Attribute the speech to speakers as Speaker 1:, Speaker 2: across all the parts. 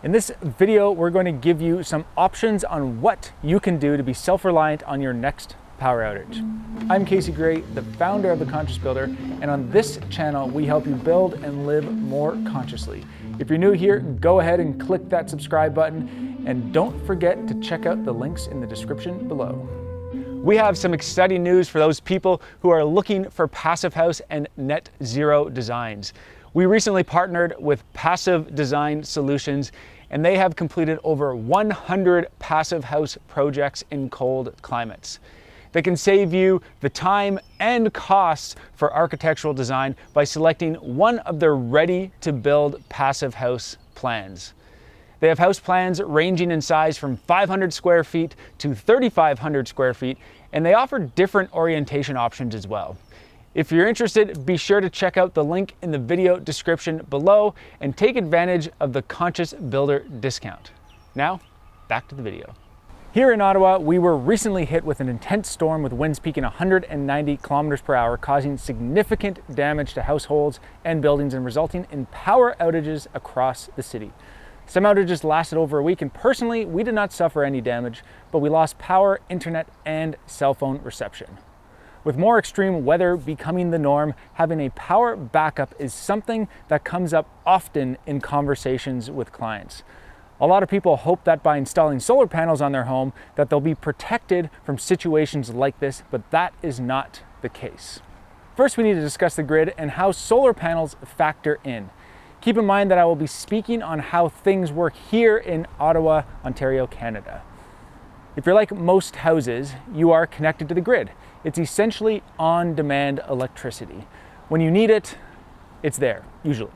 Speaker 1: In this video, we're going to give you some options on what you can do to be self-reliant on your next power outage. I'm Casey Gray, the founder of The Conscious Builder, and on this channel, we help you build and live more consciously. If you're new here, go ahead and click that subscribe button, and don't forget to check out the links in the description below. We have some exciting news for those people who are looking for passive house and net zero designs. We recently partnered with Passive Design Solutions, and they have completed over 100 passive house projects in cold climates. They can save you the time and costs for architectural design by selecting one of their ready-to-build passive house plans. They have house plans ranging in size from 500 square feet to 3,500 square feet, and they offer different orientation options as well. If you're interested, be sure to check out the link in the video description below and take advantage of the Conscious Builder discount. Now, back to the video. Here in Ottawa, we were recently hit with an intense storm with winds peaking 190 kilometers per hour, causing significant damage to households and buildings and resulting in power outages across the city. Some outages lasted over a week, and personally, we did not suffer any damage, but we lost power, internet, and cell phone reception. With more extreme weather becoming the norm, having a power backup is something that comes up often in conversations with clients. A lot of people hope that by installing solar panels on their home that they'll be protected from situations like this, but that is not the case. First, we need to discuss the grid and how solar panels factor in. Keep in mind that I will be speaking on how things work here in Ottawa, Ontario, Canada. If you're like most houses, you are connected to the grid. It's essentially on-demand electricity. When you need it, it's there, usually.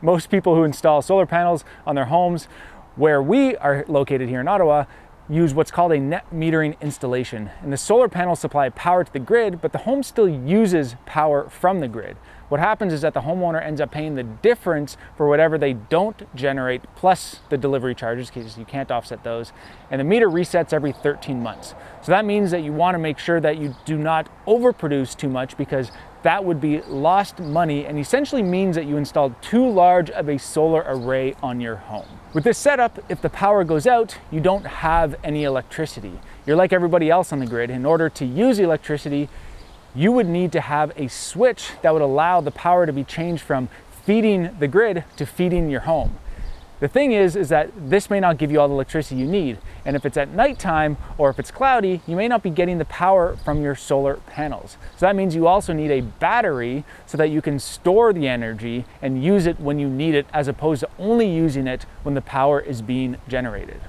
Speaker 1: Most people who install solar panels on their homes, where we are located here in Ottawa, use what's called a net metering installation. And the solar panels supply power to the grid, but the home still uses power from the grid. What happens is that the homeowner ends up paying the difference for whatever they don't generate, plus the delivery charges, because you can't offset those. And the meter resets every 13 months. So that means that you want to make sure that you do not overproduce too much, because that would be lost money and essentially means that you installed too large of a solar array on your home. With this setup, if the power goes out, you don't have any electricity. You're like everybody else on the grid. In order to use electricity, you would need to have a switch that would allow the power to be changed from feeding the grid to feeding your home. The thing is that this may not give you all the electricity you need. And if it's at nighttime or if it's cloudy, you may not be getting the power from your solar panels. So that means you also need a battery so that you can store the energy and use it when you need it, as opposed to only using it when the power is being generated.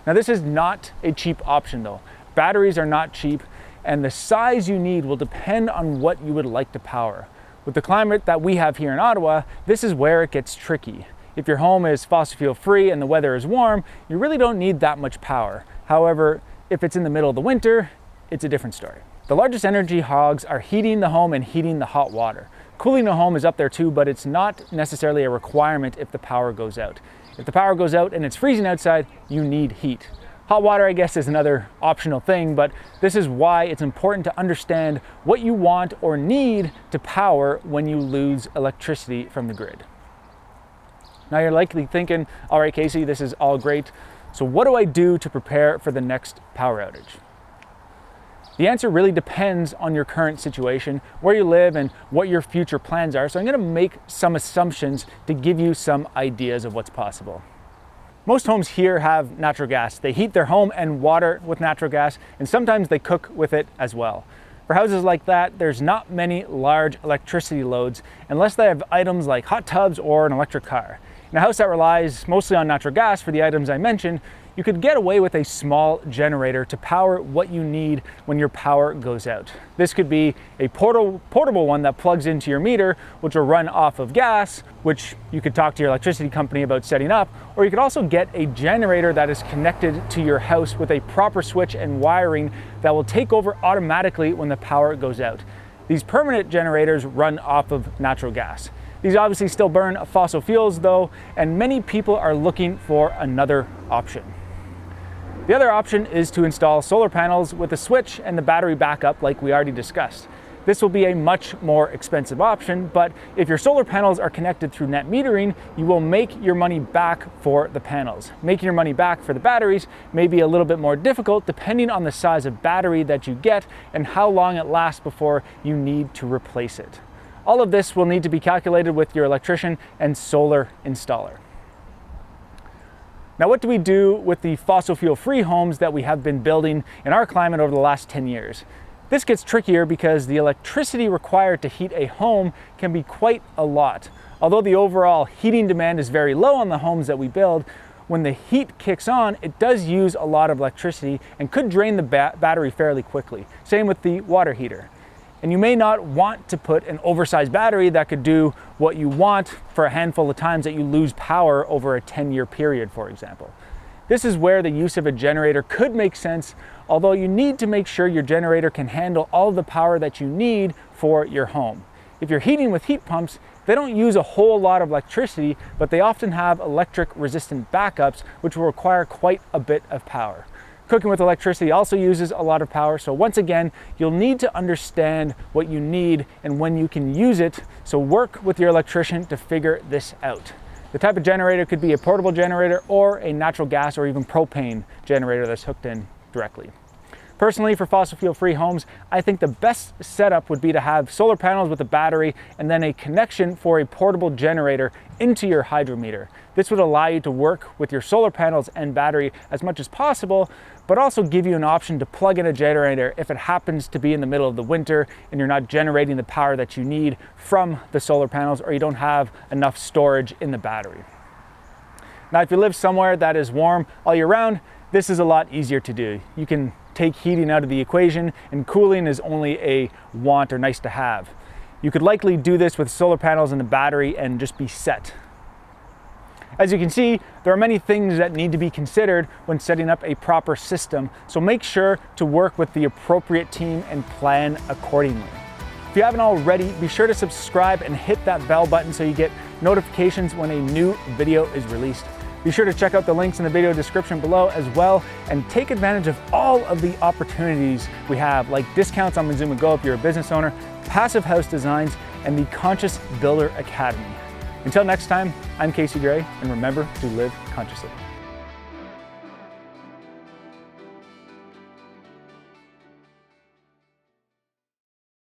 Speaker 1: Now, this is not a cheap option though. Batteries are not cheap, and the size you need will depend on what you would like to power. With the climate that we have here in Ottawa, this is where it gets tricky. If your home is fossil fuel free and the weather is warm, you really don't need that much power. However, if it's in the middle of the winter, it's a different story. The largest energy hogs are heating the home and heating the hot water. Cooling the home is up there too, but it's not necessarily a requirement if the power goes out. If the power goes out and it's freezing outside, you need heat. Hot water, I guess, is another optional thing, but this is why it's important to understand what you want or need to power when you lose electricity from the grid. Now you're likely thinking, all right, Casey, this is all great. So what do I do to prepare for the next power outage? The answer really depends on your current situation, where you live, and what your future plans are. So I'm going to make some assumptions to give you some ideas of what's possible. Most homes here have natural gas. They heat their home and water with natural gas, and sometimes they cook with it as well. For houses like that, there's not many large electricity loads unless they have items like hot tubs or an electric car. In a house that relies mostly on natural gas for the items I mentioned, you could get away with a small generator to power what you need when your power goes out. This could be a portable one that plugs into your meter, which will run off of gas, which you could talk to your electricity company about setting up, or you could also get a generator that is connected to your house with a proper switch and wiring that will take over automatically when the power goes out. These permanent generators run off of natural gas. These obviously still burn fossil fuels though, and many people are looking for another option. The other option is to install solar panels with a switch and the battery backup like we already discussed. This will be a much more expensive option, but if your solar panels are connected through net metering, you will make your money back for the panels. Making your money back for the batteries may be a little bit more difficult depending on the size of battery that you get and how long it lasts before you need to replace it. All of this will need to be calculated with your electrician and solar installer. Now, what do we do with the fossil fuel-free homes that we have been building in our climate over the last 10 years? This gets trickier because the electricity required to heat a home can be quite a lot. Although the overall heating demand is very low on the homes that we build, when the heat kicks on, it does use a lot of electricity and could drain the battery fairly quickly. Same with the water heater. And you may not want to put an oversized battery that could do what you want for a handful of times that you lose power over a 10-year period, for example. This is where the use of a generator could make sense, although you need to make sure your generator can handle all of the power that you need for your home. If you're heating with heat pumps, they don't use a whole lot of electricity, but they often have electric resistant backups, which will require quite a bit of power. Cooking with electricity also uses a lot of power, so once again, you'll need to understand what you need and when you can use it, so work with your electrician to figure this out. The type of generator could be a portable generator or a natural gas or even propane generator that's hooked in directly. Personally, for fossil fuel-free homes, I think the best setup would be to have solar panels with a battery and then a connection for a portable generator into your hydrometer. This would allow you to work with your solar panels and battery as much as possible, but also give you an option to plug in a generator if it happens to be in the middle of the winter and you're not generating the power that you need from the solar panels, or you don't have enough storage in the battery. Now, if you live somewhere that is warm all year round, this is a lot easier to do. You can take heating out of the equation, and cooling is only a want or nice to have. You could likely do this with solar panels and the battery and just be set. As you can see, there are many things that need to be considered when setting up a proper system, so make sure to work with the appropriate team and plan accordingly. If you haven't already, be sure to subscribe and hit that bell button so you get notifications when a new video is released. Be sure to check out the links in the video description below as well, and take advantage of all of the opportunities we have, like discounts on Mizuma Go if you're a business owner, passive house designs, and the Conscious Builder Academy. Until next time, I'm Casey Gray, and remember to live consciously.